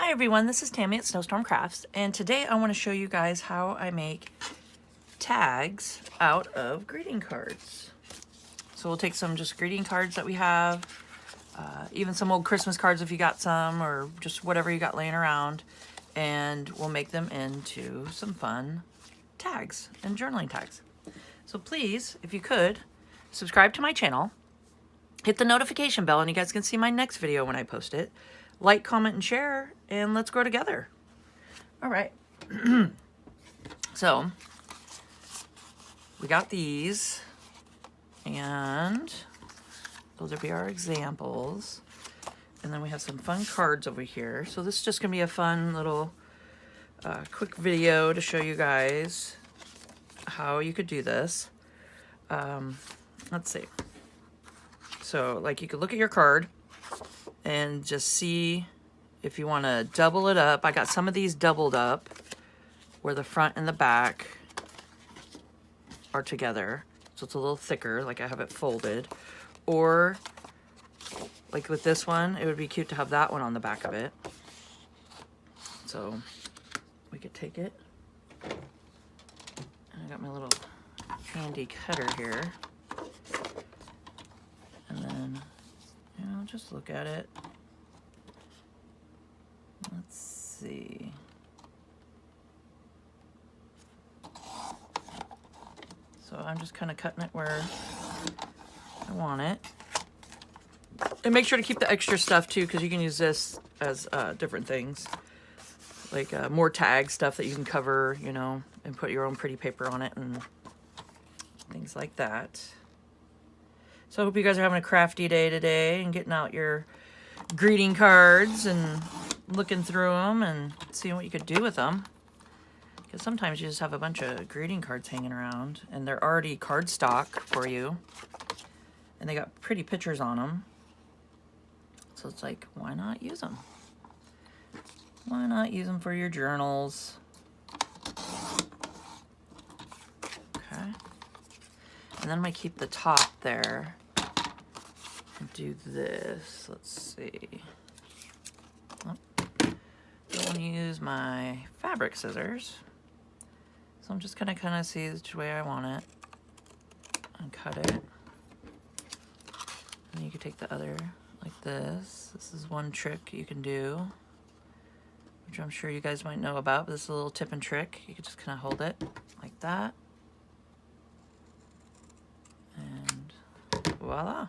Hi everyone, this is Tammy at Snowstorm Crafts, and today I want to show you guys how I make tags out of greeting cards. So we'll take some just greeting cards that we have, even some old Christmas cards if you got some, or just whatever you got laying around, and we'll make them into some fun tags and journaling tags. So please, if you could, subscribe to my channel, hit the notification bell, and you guys can see my next video when I post it. Like, comment, and share, and let's grow together. All right. So, we got these, and those will be our examples. And then we have some fun cards over here. So this is just going to be a fun little quick video to show you guys how you could do this. Let's see. So, like, you could look at your card and just see if you want to double it up. I got some of these doubled up where the front and the back are together, so it's a little thicker, like I have it folded. Or like with this one, it would be cute to have that one on the back of it. So we could take it, and I got my little handy cutter here, and then, you know, just look at it. Let's see. So I'm just kind of cutting it where I want it. And make sure to keep the extra stuff too, because you can use this as different things. Like more tag stuff that you can cover, you know, and put your own pretty paper on it and things like that. So I hope you guys are having a crafty day today and getting out your greeting cards and looking through them and seeing what you could do with them. Because sometimes you just have a bunch of greeting cards hanging around and they're already card stock for you. And they got pretty pictures on them. So it's like, why not use them? Why not use them for your journals? Okay. And then I'm going to keep the top there. Do this. Let's see. Oh, don't want to use my fabric scissors, so I'm just gonna kind of see which way I want it and cut it. And you can take the other like this. This is one trick you can do, which I'm sure you guys might know about, but this is a little tip and trick. You can just kind of hold it like that, and voila.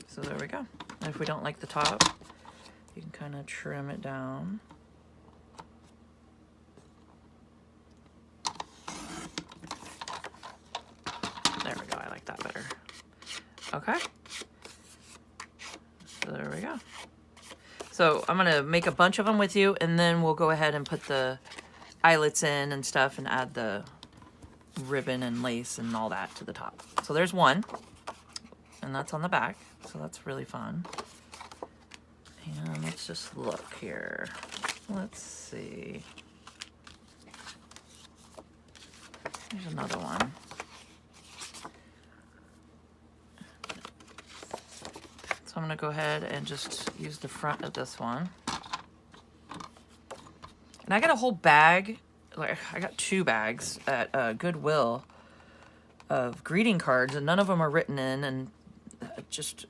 So there we go. And if we don't like the top, you can kind of trim it down. There we go, I like that better. Okay. So there we go. So I'm gonna make a bunch of them with you, and then we'll go ahead and put the eyelets in and stuff and add the ribbon and lace and all that to the top. So there's one, and that's on the back. So that's really fun. And let's just look here. Let's see. Here's another one. So I'm gonna go ahead and just use the front of this one. And I got a whole bag, like I got 2 bags at Goodwill of greeting cards, and none of them are written in, and just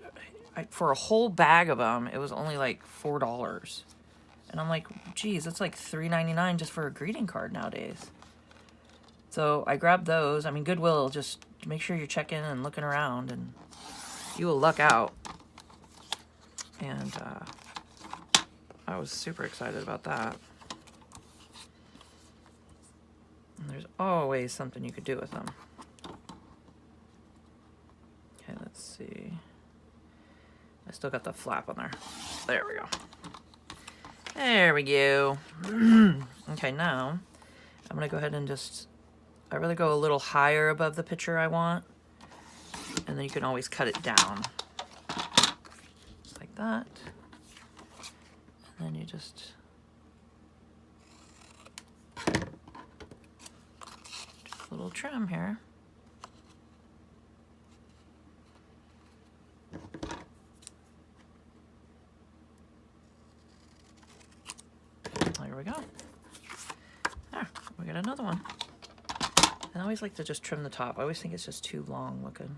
for a whole bag of them, it was only like $4. And I'm like, geez, that's like $3.99 just for a greeting card nowadays. So I grabbed those. I mean, Goodwill, just make sure you're checking and looking around, and you will luck out. And I was super excited about that. And there's always something you could do with them. Okay, let's see. I still got the flap on there. There we go. There we go. Okay, now I'm gonna go ahead and just, I really go a little higher above the picture I want. And then you can always cut it down. Just like that. And then you just a little trim here. we go. There, we got another one. I always like to just trim the top. I always think it's just too long looking.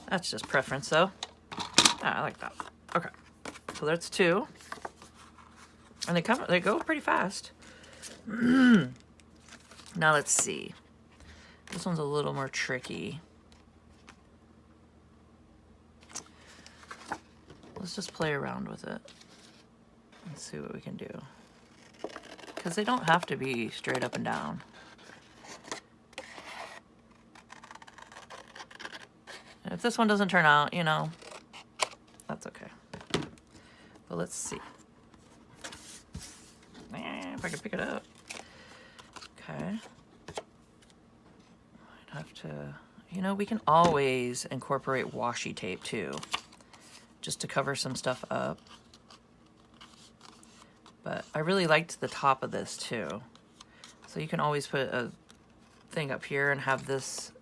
That's just preference though. I like that. Okay, so that's 2. And they go pretty fast. Now let's see. This one's a little more tricky. Let's just play around with it and see what we can do. Because they don't have to be straight up and down. And if this one doesn't turn out, you know, that's okay. But let's see. If I can pick it up. Okay. Might have to, you know, we can always incorporate washi tape too, just to cover some stuff up. But I really liked the top of this too. So you can always put a thing up here and have this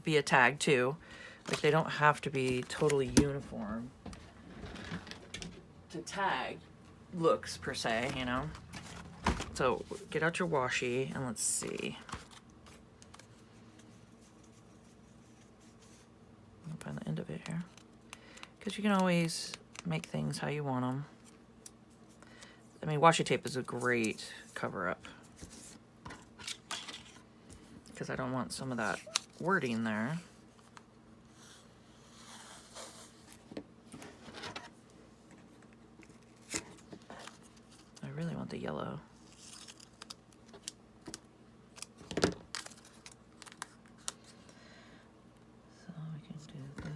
be a tag too. Like they don't have to be totally uniform to tag looks per se, you know. So get out your washi and let's see. I'll find the end of it here. Because you can always make things how you want them. I mean, washi tape is a great cover-up. Because I don't want some of that wording there. I really want the yellow. So we can do this.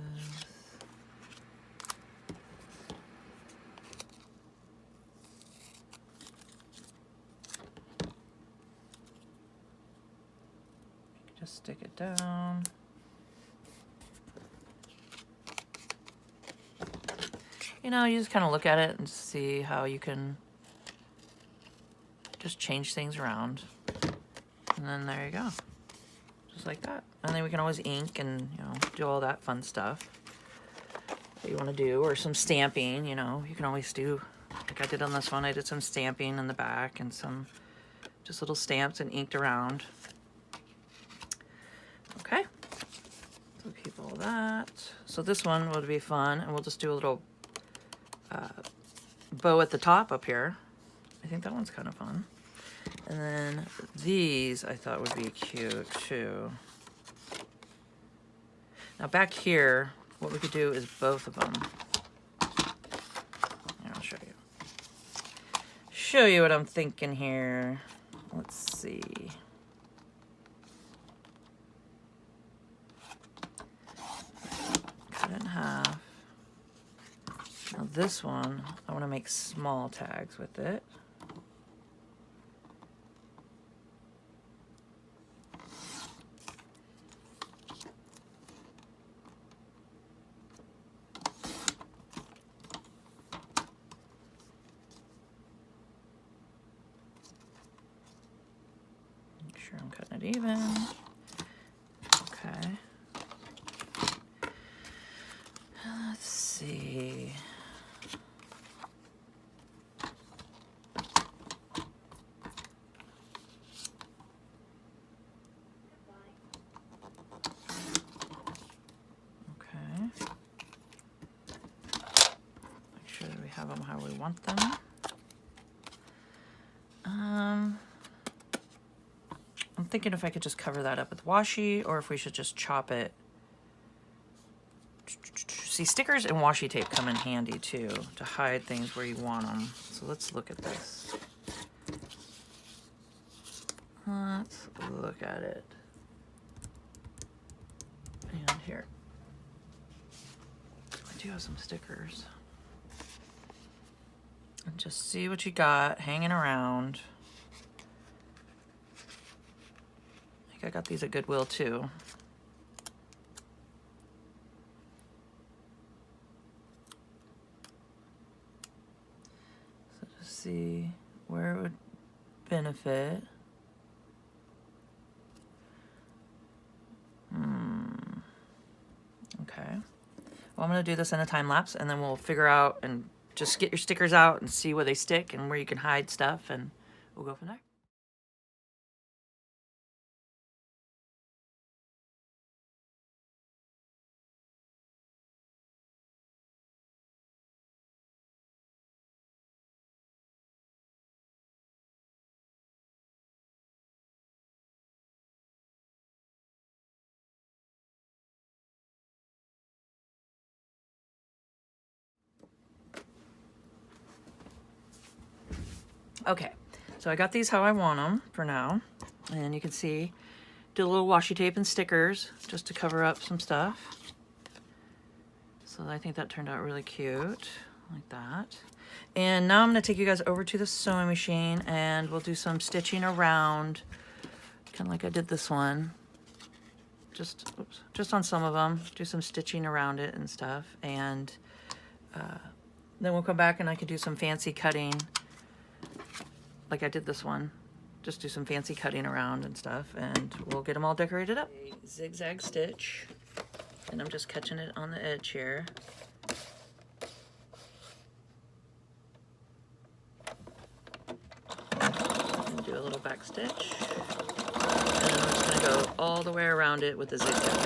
Just stick it down. You know, you just kind of look at it and see how you can just change things around. And then there you go. Just like that. And then we can always ink and, you know, do all that fun stuff that you want to do. Or some stamping, you know. You can always do, like I did on this one, I did some stamping in the back and some just little stamps and inked around. Okay. So keep all that. So this one would be fun. And we'll just do a little bow at the top up here. I think that one's kind of fun. And then these I thought would be cute too. Now back here, what we could do is both of them. Here, I'll show you. Show you what I'm thinking here. Let's see. Cut it in half. Now this one, I want to make small tags with it. Make sure I'm cutting it even. Okay. Let's see. Have them how we want them. I'm thinking if I could just cover that up with washi or if we should just chop it. See, stickers and washi tape come in handy too to hide things where you want them. So let's look at this. Let's look at it. And here. I do have some stickers. And just see what you got hanging around. I think I got these at Goodwill too. So just see where it would benefit. Okay. Well, I'm going to do this in a time lapse and then we'll figure out and just get your stickers out and see where they stick and where you can hide stuff, and we'll go from there. Okay, so I got these how I want them for now, and you can see, did a little washi tape and stickers just to cover up some stuff. So I think that turned out really cute, like that. And now I'm gonna take you guys over to the sewing machine and we'll do some stitching around, kind of like I did this one. Just on some of them, do some stitching around it and stuff. And then we'll come back and I can do some fancy cutting, like I did this one. Just do some fancy cutting around and stuff, and we'll get them all decorated up. A zigzag stitch, and I'm just catching it on the edge here. And do a little back stitch, and then I'm just gonna go all the way around it with the zigzag.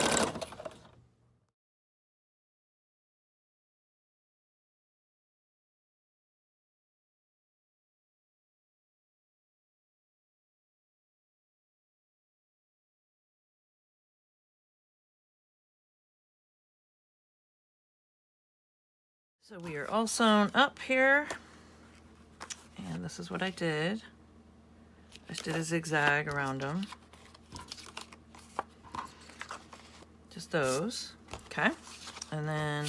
So we are all sewn up here, and this is what I did. I just did a zigzag around them. Just those, okay? And then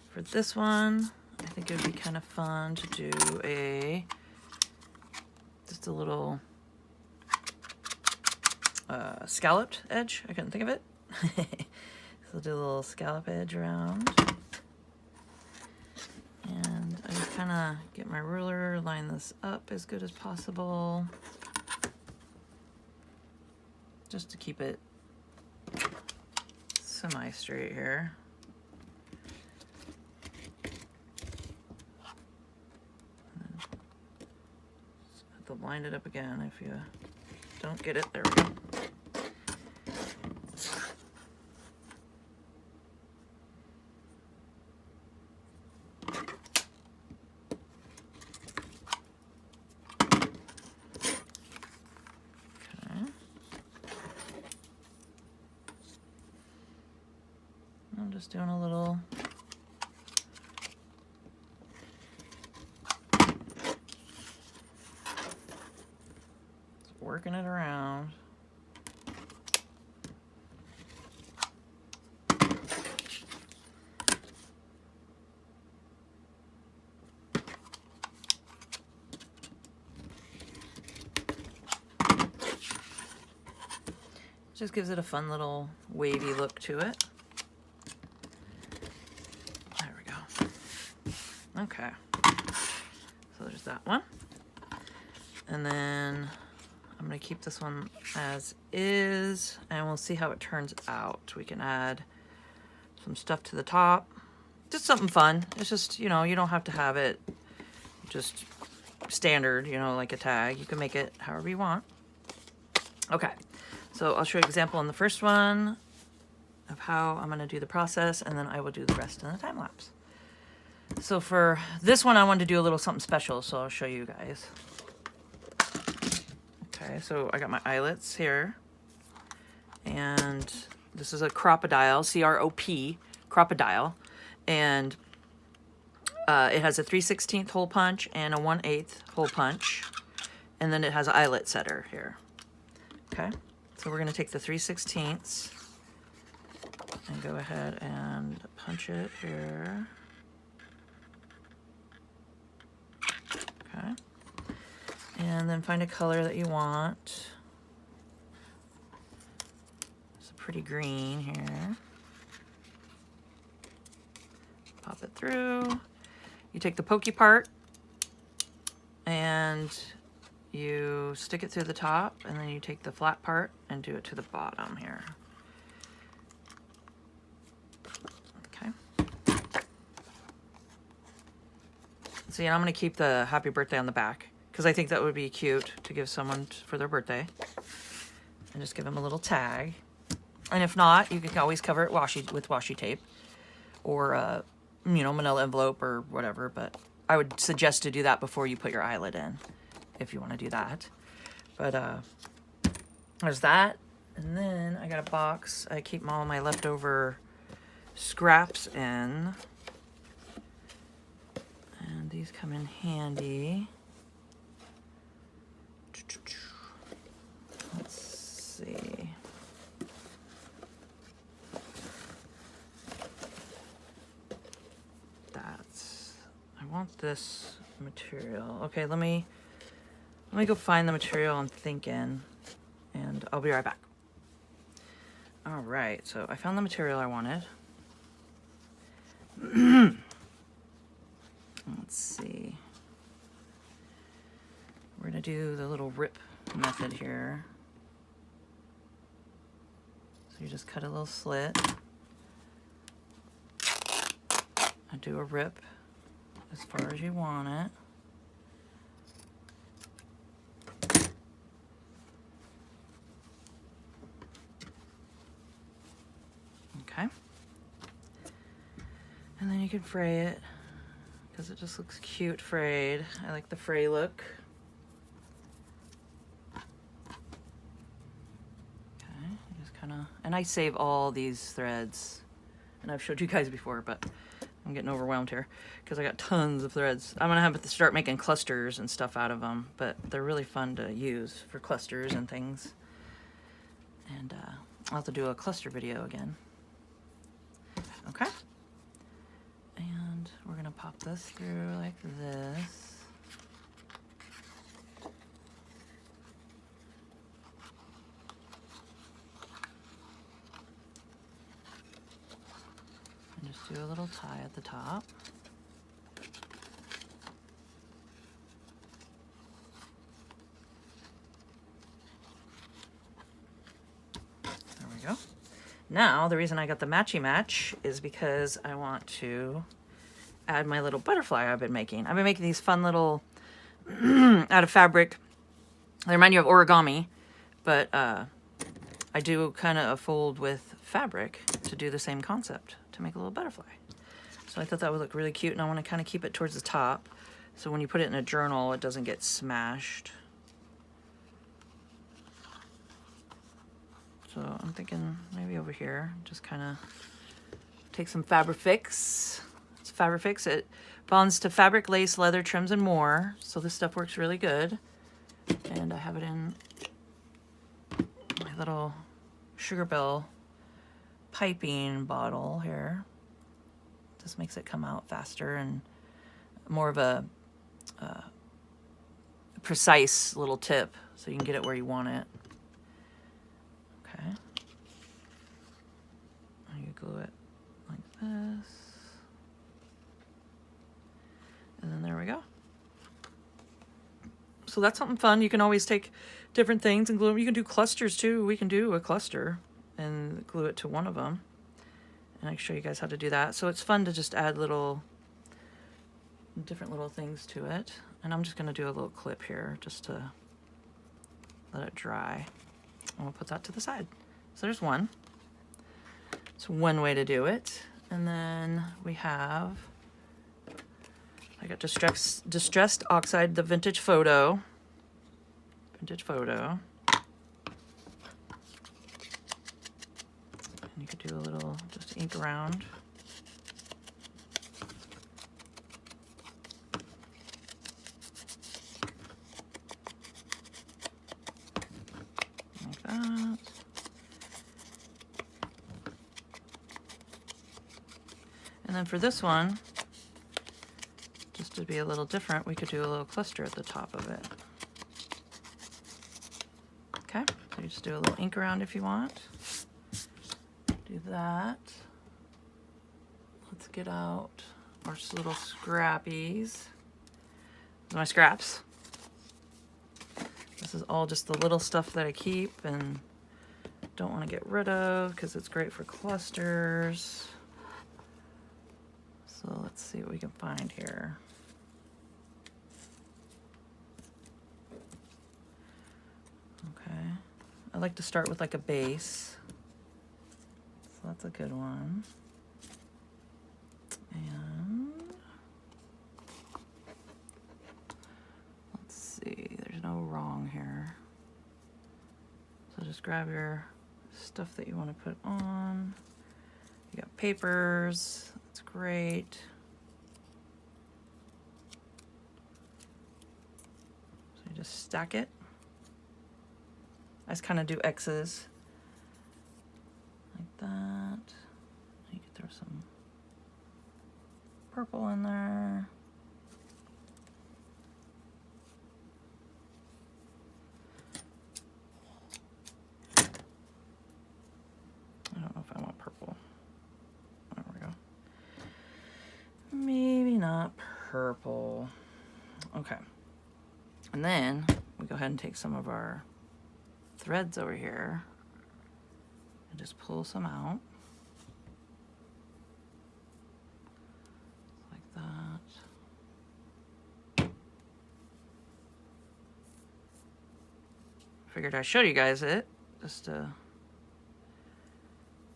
for this one, I think it would be kind of fun to do just a little scalloped edge. I couldn't think of it. So do a little scallop edge around. And I just kind of get my ruler, line this up as good as possible, just to keep it semi-straight here. And then just have to line it up again if you don't get it. There we go. I'm just doing a little working it around. Just gives it a fun little wavy look to it. Okay, so there's that one. And then I'm gonna keep this one as is, and we'll see how it turns out. We can add some stuff to the top. Just something fun. It's just, you know, you don't have to have it just standard, you know, like a tag. You can make it however you want. Okay, so I'll show you an example on the first one of how I'm gonna do the process, and then I will do the rest in the time lapse. So for this one, I wanted to do a little something special, so I'll show you guys. Okay, so I got my eyelets here, and this is a crocodile, C-R-O-P, crocodile, and it has a 3/16 hole punch and a 1/8 hole punch, and then it has an eyelet setter here. Okay, so we're going to take the 3/16 and go ahead and punch it here. Okay, and then find a color that you want. It's a pretty green here. Pop it through. You take the pokey part and you stick it through the top, and then you take the flat part and do it to the bottom here. Okay. See, and I'm going to keep the happy birthday on the back because I think that would be cute to give someone for their birthday. And just give them a little tag. And if not, you can always cover it with washi tape or, you know, manila envelope or whatever. But I would suggest to do that before you put your eyelet in, if you want to do that. But there's that. And then I got a box. I keep all my leftover scraps in. And these come in handy. Let's see. I want this material. Okay, let me go find the material I'm thinking, and I'll be right back. All right, so I found the material I wanted. Let's see. We're gonna do the little rip method here. So you just cut a little slit. I do a rip as far as you want it. Okay. And then you can fray it because it just looks cute frayed. I like the fray look. Okay, just kind of, and I save all these threads, and I've showed you guys before, but I'm getting overwhelmed here because I got tons of threads. I'm gonna have to start making clusters and stuff out of them, but they're really fun to use for clusters and things. And I'll have to do a cluster video again. Okay. And we're gonna pop this through like this. And just do a little tie at the top. There we go. Now, the reason I got the matchy match is because I want to add my little butterfly I've been making. I've been making these fun little, out of fabric. They remind you of origami, but I do kind of a fold with fabric to do the same concept, to make a little butterfly. So I thought that would look really cute, and I want to kind of keep it towards the top, so when you put it in a journal, it doesn't get smashed. So I'm thinking maybe over here, just kind of take some Fabrifix. It's Fabrifix. It bonds to fabric, lace, leather, trims, and more. So this stuff works really good. And I have it in my little Sugar Bell piping bottle here. This makes it come out faster and more of a precise little tip, so you can get it where you want it. Okay. You glue it like this. And then there we go. So that's something fun. You can always take different things and glue them. You can do clusters too. We can do a cluster and glue it to one of them. And I can show you guys how to do that. So it's fun to just add different little things to it. And I'm just going to do a little clip here just to let it dry. And we'll put that to the side. So there's one. It's one way to do it. And then we have, I got Distressed Oxide, the Vintage Photo. Vintage Photo. And you could do a little, just ink around. Like that. And then for this one, just to be a little different, we could do a little cluster at the top of it. Okay, so you just do a little ink around if you want. Do that. Let's get out our little scrappies. These are my scraps. This is all just the little stuff that I keep and don't want to get rid of because it's great for clusters. So let's see what we can find here. like to start with like a base. So that's a good one. And let's see, there's no wrong here. So just grab your stuff that you want to put on. You got papers, that's great. So you just stack it. I just kind of do X's like that. You can throw some purple in there. I don't know if I want purple. There we go. Maybe not purple. Okay. And then we go ahead and take some of our threads over here and just pull some out. Like that. Figured I'd show you guys it, just to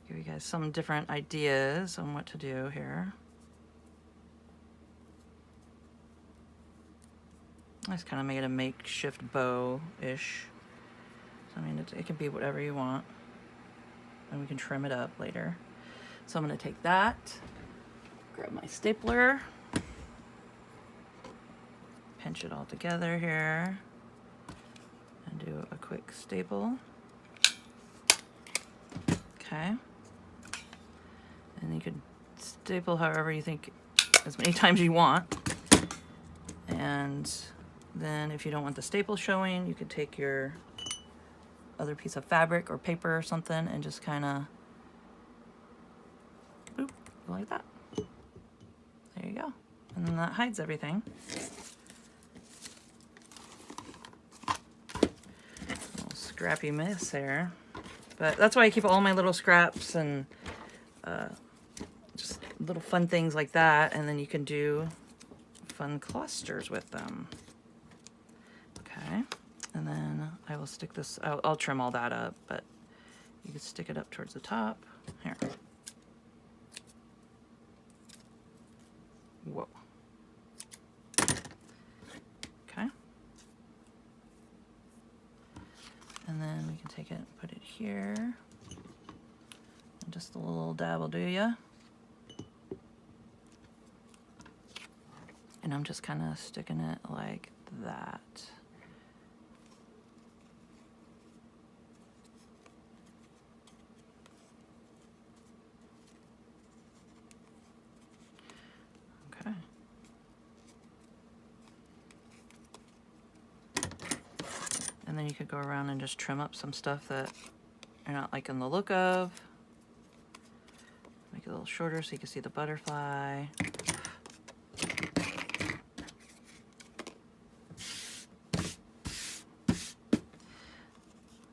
give you guys some different ideas on what to do here. I just kind of made a makeshift bow-ish. So, I mean, it can be whatever you want. And we can trim it up later. So I'm going to take that, grab my stapler, pinch it all together here, and do a quick staple. Okay. And you could staple however you think, as many times you want. And then if you don't want the staple showing, you could take your other piece of fabric or paper or something and just kind of, boop, like that. There you go. And then that hides everything. Little scrappy mess there. But that's why I keep all my little scraps and just little fun things like that. And then you can do fun clusters with them. Okay. And then I will stick this, I'll trim all that up, but you can stick it up towards the top. Here. Whoa. Okay. And then we can take it and put it here. And just a little dab will do ya. And I'm just kind of sticking it like that. Okay. And then you could go around and just trim up some stuff that you're not liking the look of. Make it a little shorter so you can see the butterfly.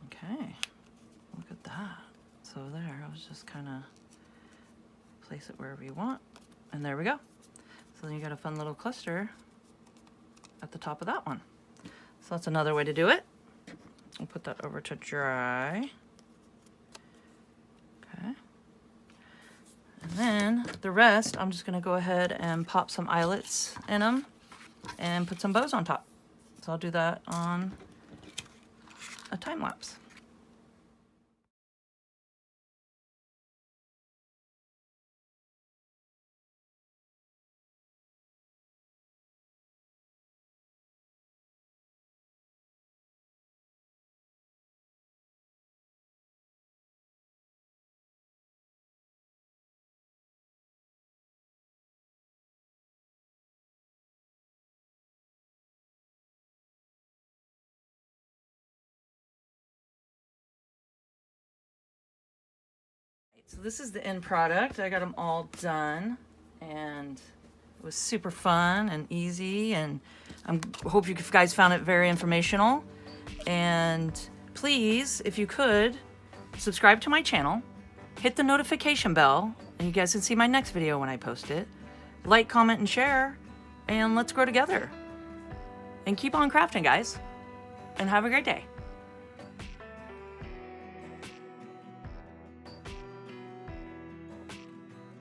Okay, look at that. So there, I was just kind of place it wherever you want. And there we go. So then you got a fun little cluster at the top of that one. So that's another way to do it. I'll put that over to dry. Okay. And then the rest, I'm just gonna go ahead and pop some eyelets in them and put some bows on top. So I'll do that on a time lapse. So this is the end product. I got them all done and it was super fun and easy, and I hope you guys found it very informational. And please, if you could, subscribe to my channel, hit the notification bell, and you guys can see my next video when I post it. Like, comment, and share, and let's grow together. And keep on crafting, guys, and have a great day.